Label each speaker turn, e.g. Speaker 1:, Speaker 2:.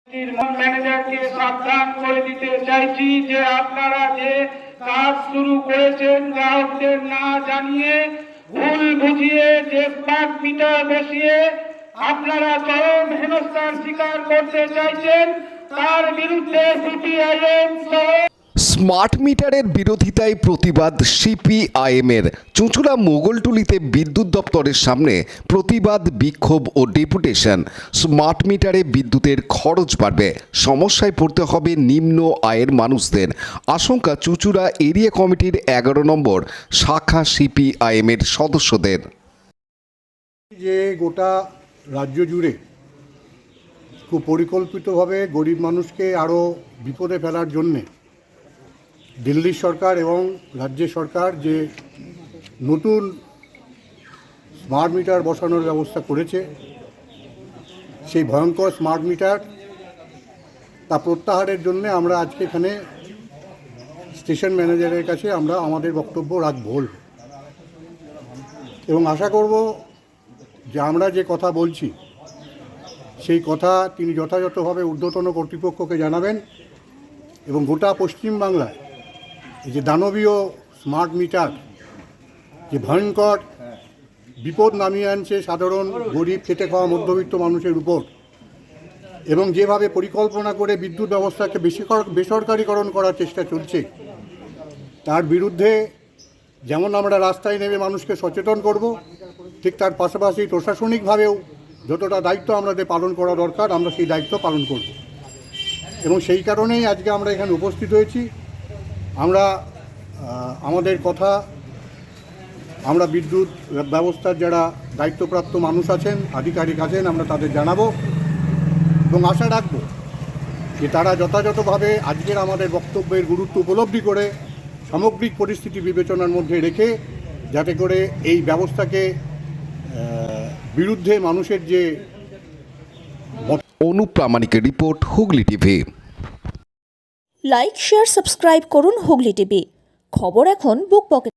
Speaker 1: ম্যানেজারকে সাবধান করে দিতে চাইছি যে আপনারা যে কাজ শুরু করেছেন গ্রাহকদের না জানিয়ে ভুল বুঝিয়ে যে স্মার্ট মিটার বসিয়ে আপনারা চরম হেনস্থার স্বীকার করতে চাইছেন তার বিরুদ্ধে সিপিআইএম সহ
Speaker 2: স্মার্ট মিটারের বিরোধিতায় প্রতিবাদ সিপিআইএমের চুঁচুড়া মোগলটুলিতে বিদ্যুৎ দপ্তরের সামনে প্রতিবাদ বিক্ষোভ ও ডেপুটেশন। স্মার্ট মিটারে বিদ্যুতের খরচ বাড়বে, সমস্যায় পড়তে হবে নিম্ন আয়ের মানুষদের আশঙ্কা চুঁচুড়া এরিয়া কমিটির 11 নম্বর শাখা সিপিআইএমের সদস্যদের।
Speaker 3: যে গোটা রাজ্য জুড়ে খুব পরিকল্পিতভাবে গরিব মানুষকে আরও বিপদে ফেলার জন্যে দিল্লি সরকার এবং রাজ্য সরকার যে নতুন স্মার্ট মিটার বসানোর ব্যবস্থা করেছে, সেই ভয়ঙ্কর স্মার্ট মিটার তা প্রত্যাহারের জন্যে আমরা আজকে এখানে স্টেশন ম্যানেজারের কাছে আমরা আমাদের বক্তব্য রাখব এবং আশা করব যে আমরা যে কথা বলছি সেই কথা তিনি যথাযথভাবে ঊর্ধ্বতন কর্তৃপক্ষকে জানাবেন এবং গোটা পশ্চিমবাংলায় এই যে দানবীয় স্মার্ট মিটার যে ভয়ঙ্কর বিপদ নামিয়ে আনছে সাধারণ গরিব খেটে খাওয়া মধ্যবিত্ত মানুষের উপর এবং যেভাবে পরিকল্পনা করে বিদ্যুৎ ব্যবস্থাকে বেসরকারীকরণ করার চেষ্টা চলছে, তার বিরুদ্ধে যেমন আমরা রাস্তায় নেমে মানুষকে সচেতন করব, ঠিক তার পাশাপাশি প্রশাসনিকভাবেও যতটা দায়িত্ব আমাদের পালন করা দরকার আমরা সেই দায়িত্ব পালন করব এবং সেই কারণেই আজকে আমরা এখানে উপস্থিত হয়েছি। আমরা আমাদের কথা আমরা বিদ্যুৎ ব্যবস্থার যারা দায়িত্বপ্রাপ্ত মানুষ আছেন, আধিকারিক আছেন, আমরা তাদের জানাবো এবং আশা রাখব যে তারা যথাযথভাবে আজকের আমাদের বক্তব্যের গুরুত্ব উপলব্ধি করে সামগ্রিক পরিস্থিতি বিবেচনার মধ্যে রেখে যাতে করে এই ব্যবস্থাকে বিরুদ্ধে মানুষের যে
Speaker 2: অনুপ প্রামাণিকের report, Hooghly TV.
Speaker 4: Like, share, subscribe করুন হুগলি টিভি। খবর এখন বুক পকেট।